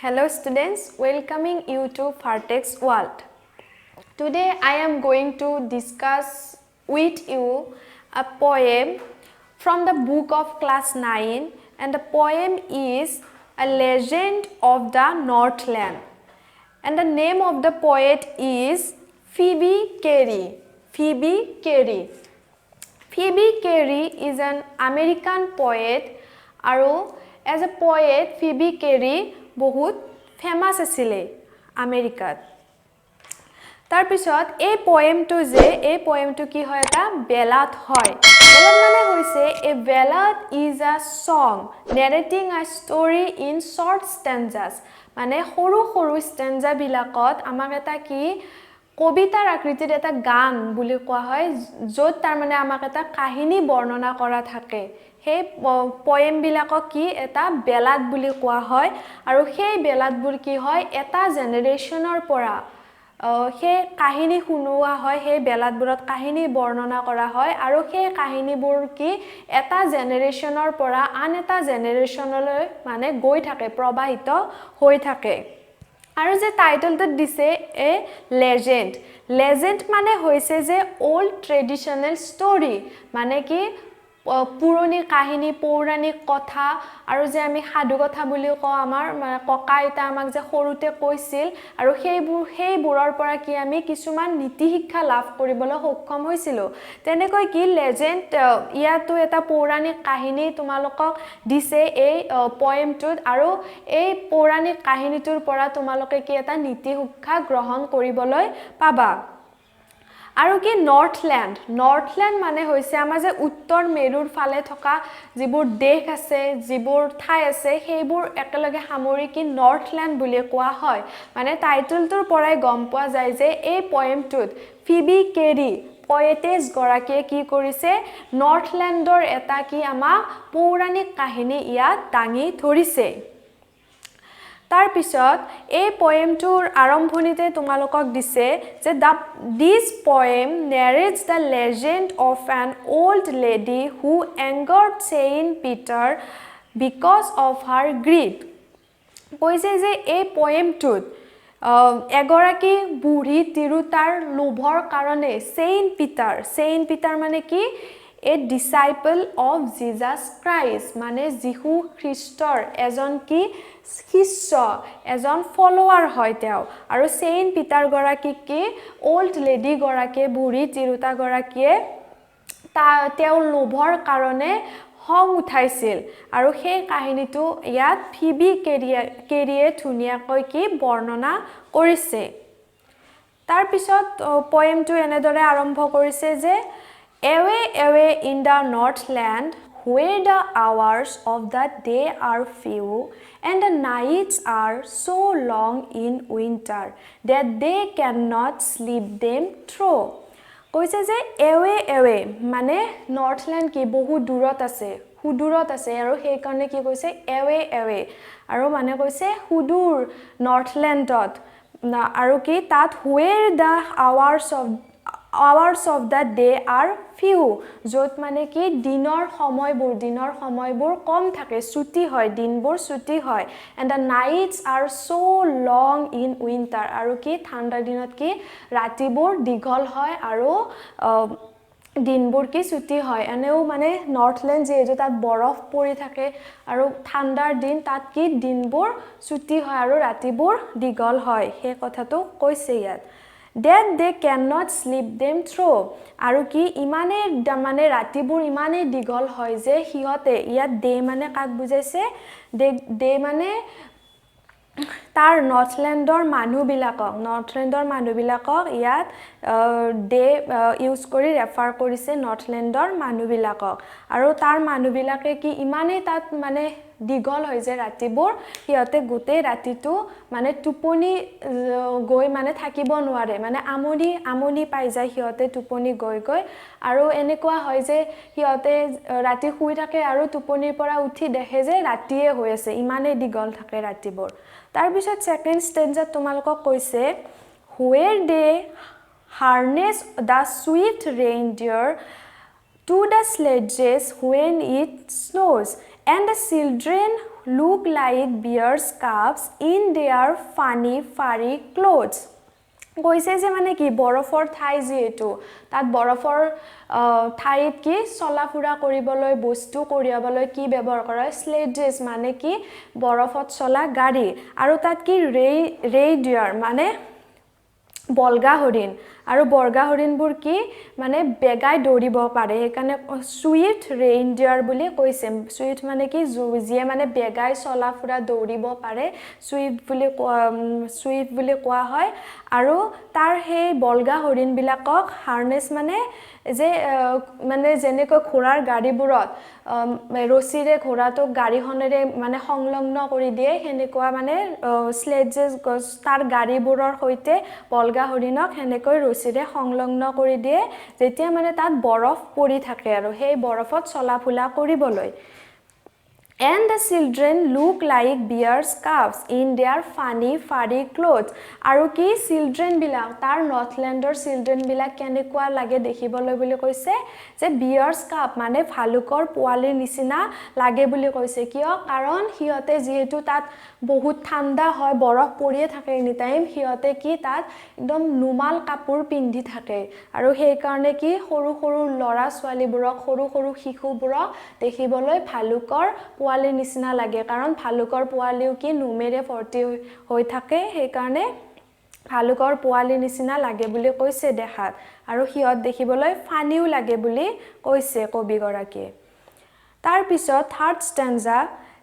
Hello students, welcoming you to Fartex World. Today I am going to discuss with you a poem from the book of class 9, and the poem is A Legend of the Northland. And the name of the poet is Phoebe Cary. Phoebe Cary. Phoebe Cary is an American poet, and as a poet, Phoebe Cary बहुत famous आছিলে আমেৰিকাত তাৰ পিছত এই পোয়েমটো কি হয় এটা বেলাত হয় বেলাত মানে হৈছে এ বেলাত ইজ আ সং নেৰেটিং আ ষ্টৰী ইন শৰ্ট ষ্টেঞ্জাস মানে সৰু সৰু ষ্টেঞ্জা বিলাকত আমাক এটা কি কবিতাৰ আকৃতিত এটা গান বুলি কোৱা হয় যত তাৰ মানে আমাক এটা কাহিনী বৰ্ণনা কৰা থাকে হে পোয়েম বিলাকক কি এটা বেলাত বুলি কোৱা হয় আৰু সেই বেলাতবোৰ কি হয় এটা জেনাৰেশনৰ পৰা হে কাহিনী শুনোৱা হয় হে বেলাতবোৰত কাহিনী বৰ্ণনা কৰা হয় আৰু সেই কাহিনীবোৰ কি এটা জেনাৰেশনৰ পৰা আন এটা জেনাৰেশনলৈ মানে গৈ থাকে প্ৰবাহিত হৈ থাকে আৰু যে টাইটেলটো দিছে এ লেজেন্ড মানে হৈছে যে ওল্ড ট্ৰেডিশনাল ষ্টৰী মানে কি পুৰণি কাহিনী পৌৰাণিক কথা আৰু যে আমি সাধু কথা বুলি কওঁ আমাৰ ককা আইতা আমাক যে সৰুতে কৈছিল আৰু সেইবোৰৰ পৰা কি আমি কিছুমান নীতি শিক্ষা লাভ কৰিবলৈ সক্ষম হৈছিলো তেনেকৈ কি লেজেন্ড ইয়াতো এটা পৌৰাণিক কাহিনী তোমালোকক দিছে এই পোয়েমটোত আৰু এই পৌৰাণিক কাহিনীটোৰ পৰা তোমালোকে কি এটা নীতি শিক্ষা গ্ৰহণ কৰিবলৈ পাবা আৰু কি নৰ্থলেণ্ড মানে হৈছে আমাৰ যে উত্তৰ মেৰুৰ ফালে থকা যিবোৰ দেশ আছে যিবোৰ ঠাই আছে সেইবোৰ একেলগে সামৰি কি নৰ্থলেণ্ড বুলি কোৱা হয় মানে টাইটেলটোৰ পৰাই গম পোৱা যায় যে এই পোয়েমটোত ফিবি কেৰী পয়েটেছ গৰাকীয়ে কি কৰিছে নৰ্থলেণ্ডৰ এটা কি আমাক পৌৰাণিক কাহিনী ইয়াত দাঙি ধৰিছে তাৰ পিছত এই পোয়েমটোৰ আৰম্ভণিতে তোমালোকক দিছে যে this poem narrates the legend of an old lady who angered Saint Peter because of her greed কৈছে যে এই পোয়েমটোত এগৰাকী বুঢ়ী তিৰুতাৰ লোভৰ কাৰণে Saint Peter মানে কি a disciple of Jesus Christ মানে যীশু খ্ৰীষ্টৰ এজন কি শিষ্য এজন ফলোৱাৰ হয় তেওঁ আৰু সেইন্ট পিটাৰ গৰাকী কি ওল্ড লেডি গৰাকী বুঢ়ী তিৰুতা গৰাকীয়ে তেওঁৰ লোভৰ কাৰণে হং উঠাইছিল আৰু সেই কাহিনীটো ইয়াত ফিবি কেৰীয়ে ধুনীয়াকৈ কি বৰ্ণনা কৰিছে তাৰ পিছত পোয়েমটো এনেদৰে আৰম্ভ কৰিছে যে Away in the Northland, where the hours of the day are few and the nights are so long in winter that they cannot sleep them through. কৈছে যে away মানে নৰ্থলেণ্ড কি বহু দূৰত আছে আৰু সেই কাৰণে কি কৈছে away আৰু মানে কৈছে সুদূৰ নৰ্থলেণ্ডত আৰু কি তাত where the hours of the day are few যত মানে কি দিনৰ সময়বোৰ কম থাকে ছুটি হয় দিনবোৰ ছুটি হয় and the nights are so long in winter আৰু কি ঠাণ্ডা দিনত কি ৰাতিবোৰ দীঘল হয় আৰু দিনবোৰ কি ছুটি হয় এনেও মানে নৰ্থলেণ্ড যেহেতু তাত বৰফ পৰি থাকে আৰু ঠাণ্ডাৰ দিন তাত কি দিনবোৰ ছুটি হয় আৰু ৰাতিবোৰ দীঘল হয় সেই কথাটো কৈছে ইয়াত that they cannot sleep them through আৰু কি ইমানে মানে ৰাতিবোৰ ইমানে দীঘল হয় যে হিহতে ইয়াত দে মানে কাক বুজাইছে দে মানে তাৰ নৰ্থলেণ্ডৰ মানুহবিলাকক ইয়াত দে ইউজ কৰি ৰেফাৰ কৰিছে নৰ্থলেণ্ডৰ মানুহবিলাকক আৰু তাৰ মানুহবিলাকে কি ইমানে তাত মানে দীঘল হৈ যে ৰাতিবোৰ হিহতে গোটেই ৰাতিটো মানে টোপনি গৈ মানে থাকিব নোৱাৰে মানে আমনি পাই যায় হিহতে টোপনি গৈ আৰু এনেকুৱা হয় যে হিহতে ৰাতি শুই থাকে আৰু টোপনিৰ পৰা উঠি দেখে যে ৰাতিয়ে হৈ আছে ইমানে দীঘল থাকে ৰাতিবোৰ তাৰ পিছত সেকেন্ড ষ্টেঞ্জাত তোমালোকক কৈছে where they harness the swift reindeer to the sledges when it snows and the children look like bear's cubs in their funny furry clothes. কৈছে যে মানে কি বৰফৰ ঠাই যেটো তাত বৰফৰ ঠাইত কি চলাফুৰা কৰিবলৈ বস্তু কঢ়িয়াবলৈ কি ব্যৱহাৰ কৰা হয় স্লেডেছ মানে কি বৰফত চলা গাড়ী আৰু তাত কি ৰেইডিয়াৰ মানে বলগা হৰিণ আৰু বৰ্গা হৰিণবোৰ কি মানে বেগাই দৌৰিব পাৰে সেইকাৰণে সুইফট ৰেইনডিয়াৰ বুলি কৈছে সুইফট মানে কি যিয়ে মানে বেগাই চলাফুৰা দৌৰিব পাৰে সুইফট বুলি কোৱা হয় আৰু তাৰ সেই বলগা হৰিণবিলাকক হাৰ্নেছ মানে যে মানে যেনেকৈ ঘোঁৰাৰ গাড়ীবোৰত ৰছীৰে ঘোঁৰাটোক গাড়ীখনেৰে মানে সংলগ্ন কৰি দিয়ে সেনেকুৱা মানে স্লেডেছ তাৰ গাড়ীবোৰৰ সৈতে বলগা হৰিণক সেনেকৈ ৰছীৰে সংলগ্ন কৰি দিয়ে যেতিয়া মানে তাত বৰফ পৰি থাকে আৰু সেই বৰফত চলাফুলা কৰিবলৈ And the children look like bear's cubs in their funny furry clothes. আৰু কি children বিলাক তাৰ নৰ্থলেণ্ডৰ children বিলাক কেনেকুৱা লাগে দেখিবলৈ বুলি কৈছে যে bear's cub মানে ভালুকৰ পোৱালিৰ নিচিনা লাগে বুলি কৈছে কিয় কাৰণ হিয়তে যেহেতু তাত বহুত ঠাণ্ডা হয় বৰফ পৰিয়ে থাকে এনি টাইম হিয়তে কি তাত একদম নুমাল কাপোৰ পিন্ধি থাকে আৰু সেই কাৰণে কি সৰু সৰু লৰা ছোৱালীবোৰক সৰু সৰু শিশুবোৰক দেখিবলৈ ভালুকৰ পোৱালিৰ নিচিনা লাগে কাৰণ ভালুকৰ পোৱালিও কি নুমেৰে ভৰ্তি হৈ থাকে সেই কাৰণে ভালুকৰ পোৱালিৰ নিচিনা লাগে বুলি কৈছে দেখাত আৰু হিয়ত দেখিবলৈ ফানিও লাগে বুলি কৈছে কবিগৰাকীয়ে তাৰ পিছত third stanza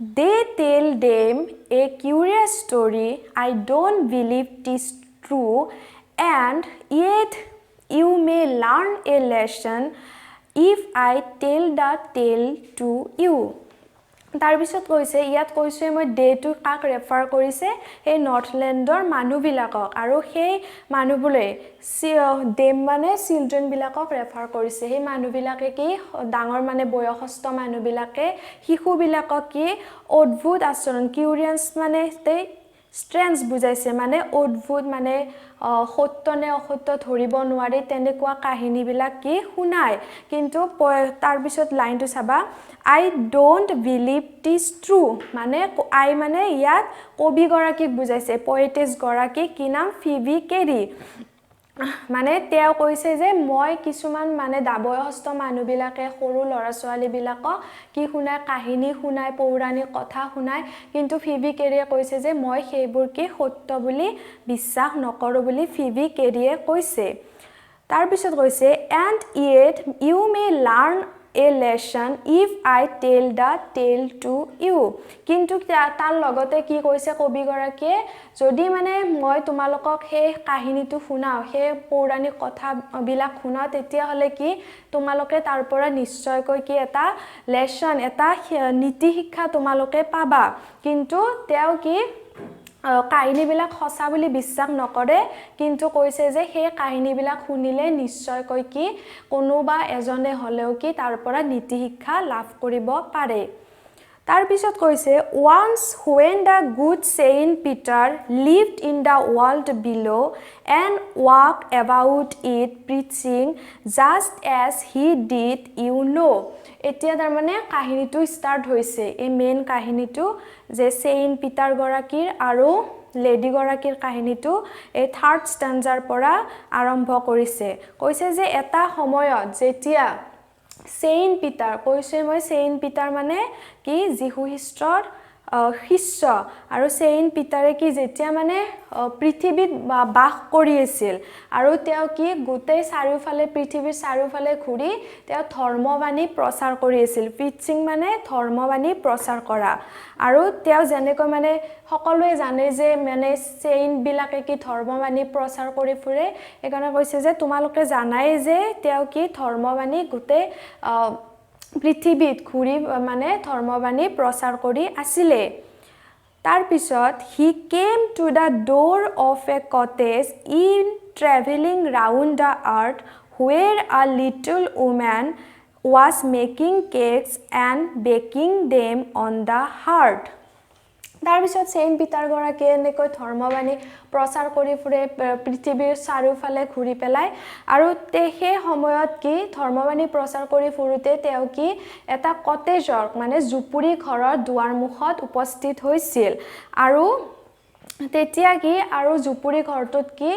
They tell them a curious story. I don't believe it is true, and yet you may learn a lesson if I tell the tale to you. তাৰ পিছত কৈছে ইয়াত কৈছে মই ডেটো কাক ৰেফাৰ কৰিছে এই নৰ্থলেণ্ডৰ মানুহবিলাকক আৰু সেই মানুহবোৰে দেম মানে চিলড্ৰেন বিলাকক ৰেফাৰ কৰিছে সেই মানুহবিলাকে কি ডাঙৰ মানে বয়সস্থ মানুহবিলাকে শিশুবিলাকক কি অদ্ভুত আচৰণ কিউৰিয়াছ মানে স্ট্ৰেঞ্জ বুজাইছে মানে অদ্ভুত মানে সত্য নে অসত্য ধৰিব নোৱাৰি তেনেকুৱা কাহিনীবিলাক কি শুনায় কিন্তু তাৰ পিছত লাইনটো চাবা I don't believe it is true মানে I মানে ইয়াত কবিগৰাকীক বুজাইছে পয়েটেছ গৰাকী কি নাম ফিবি কেৰী মানে তেওঁ কৈছে যে মই কিছুমান মানে বয়সস্থ মানুহবিলাকে সৰু ল'ৰা ছোৱালীবিলাকক কি শুনায় কাহিনী শুনায় পৌৰাণিক কথা শুনায় কিন্তু ফিবি কেৰীয়ে কৈছে যে মই সেইবোৰ কি সত্য বুলি বিশ্বাস নকৰোঁ বুলি ফিবি কেৰীয়ে কৈছে তাৰ পিছত কৈছে and yet you may learn a lesson if I tell the tale to you কিন্তু তাৰ লগতে কি কৈছে কবিগৰাকীয়ে যদি মানে মই তোমালোকক সেই কাহিনীটো শুনাও সেই পৌৰাণিক কথাবিলাক শুনাও তেতিয়া হলে কি তোমালোকে তাৰ পৰা নিশ্চয়কৈ কি এটা লেসন এটা নীতি শিক্ষা তোমালোকে পাবা কিন্তু তেওঁ কি কাহিনীবিলাক সঁচা বুলি বিশ্বাস নকৰে কিন্তু কৈছে যে সেই কাহিনীবিলাক শুনিলে নিশ্চয়কৈ কি কোনোবা এজনে হলেও কি তাৰ পৰা নীতি শিক্ষা লাভ কৰিব পাৰে তাৰ পিছত কৈছে once when the good Saint Peter lived in the world below and walked about it preaching just as he did এতিয়া তাৰ মানে কাহিনীটো ষ্টাৰ্ট হৈছে এই মেইন কাহিনীটো যে সেইন্ট পিটাৰ গৰাকীৰ আৰু লেডি গৰাকীৰ কাহিনীটো এই থাৰ্ড ষ্টেঞ্জাৰ পৰা আৰম্ভ কৰিছে কৈছে যে এটা সময়ত যেতিয়া সেইন্ট পিটাৰ কৈছে মই সেইন্ট পিটাৰ মানে কি যীশু খ্ৰীষ্টৰ শিষ্য আৰু সেইন্ট পিটাৰে কি যেতিয়া মানে পৃথিৱীত বাস কৰি আছিল আৰু তেওঁ কি গোটেই চাৰিওফালে পৃথিৱীৰ চাৰিওফালে ঘূৰি তেওঁ ধৰ্মবাণী প্ৰচাৰ কৰি আছিল প্ৰিচিং মানে ধৰ্মবাণী প্ৰচাৰ কৰা আৰু তেওঁ যেনেকৈ মানে সকলোৱে জানে যে মানে সেইন্ট বিলাকে কি ধৰ্মবাণী প্ৰচাৰ কৰি ফুৰে এইকাৰণে কৈছে যে তোমালোকে জানাই যে তেওঁ কি ধৰ্মবাণী গোটেই পৃথিৱীত ঘূৰি মানে ধৰ্মবাণী প্ৰচাৰ কৰি আছিল তাৰ পিছত he came to the door of a cottage in traveling round the earth where a little woman was making cakes and baking them on the hearth তাৰপিছত চেইণ্ট পিটাৰ গৰাকীয়ে এনেকৈ ধৰ্মবাণী প্ৰচাৰ কৰি ফুৰে পৃথিৱীৰ চাৰিওফালে ঘূৰি পেলাই আৰু সেই সময়ত কি ধৰ্মবাণী প্ৰচাৰ কৰি ফুৰোতে তেওঁ কি এটা কটেজৰ মানে জুপুৰি ঘৰৰ দুৱাৰমুখত উপস্থিত হৈছিল আৰু তেতিয়া কি আৰু জুপুৰি ঘৰটোত কি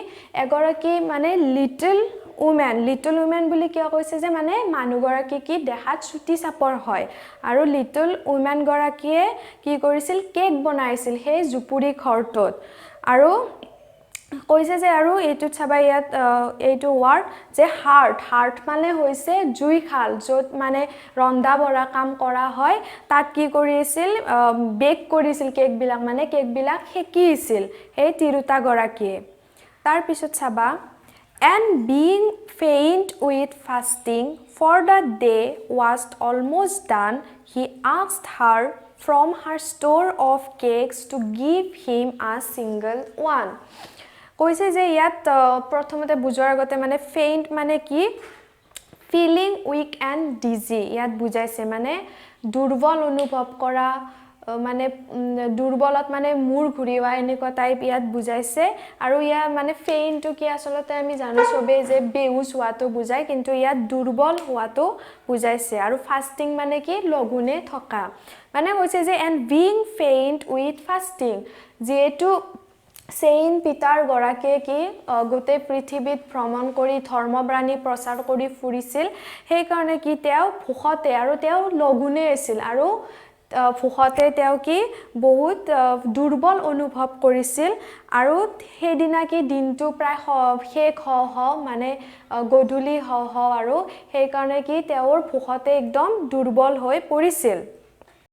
এগৰাকী মানে লিটল উমেন বুলি কিয় কৈছে যে মানে মানুহগৰাকী কি দেখাত চুটি চাপৰ হয় আৰু লিটল উমেন গৰাকীয়ে কি কৰিছিল কেক বনাইছিল সেই জুপুৰি ঘৰটোত আৰু কৈছে যে আৰু এইটো চাবা ইয়াত এইটো ৱাৰ্ড যে হাৰ্ট মানে হৈছে জুইশাল য'ত মানে ৰন্ধা বঢ়া কাম কৰা হয় তাত কি কৰিছিল বেক কৰিছিল কেকবিলাক মানে কেকবিলাক সেকিছিল সেই তিৰোতা গৰাকীয়ে তাৰ পিছত চাবা and being faint with fasting for the day was almost done he asked her from her store of cakes to give him a single one কৈছে যে ইয়াত প্ৰথমতে বুজাৰ আগতে মানে ফেইণ্ট মানে কি ফিলিং উইক এণ্ড ডিজি ইয়াত বুজাইছে মানে দুৰ্বল অনুভৱ কৰা মানে দুৰ্বলত মানে মূৰ ঘূৰিৱা এনেকুৱা টাইপ ইয়াত বুজাইছে আৰু ইয়াত মানে ফেইণ্টটো কি আচলতে আমি জানো সবে যে বেহুচ হোৱাটো বুজায় কিন্তু ইয়াত দুৰ্বল হোৱাটো বুজাইছে আৰু ফাষ্টিং মানে কি লঘোণে থকা মানে কৈছে যে and being faint with fasting যিহেতু চেইণ্ট পিটাৰ গৰাকীয়ে কি গোটেই পৃথিৱীত ভ্ৰমণ কৰি ধৰ্মবাণী প্ৰচাৰ কৰি ফুৰিছিল সেইকাৰণে কি তেওঁ ভোকতে আৰু তেওঁ লঘোণে আছিল আৰু ভোকতে তেওঁ কি বহুত দুৰ্বল অনুভৱ কৰিছিল আৰু সেইদিনা কি দিনটো প্ৰায় শেষ মানে গধূলি আৰু সেইকাৰণে কি তেওঁৰ ভোকতে একদম দুৰ্বল হৈ পৰিছিল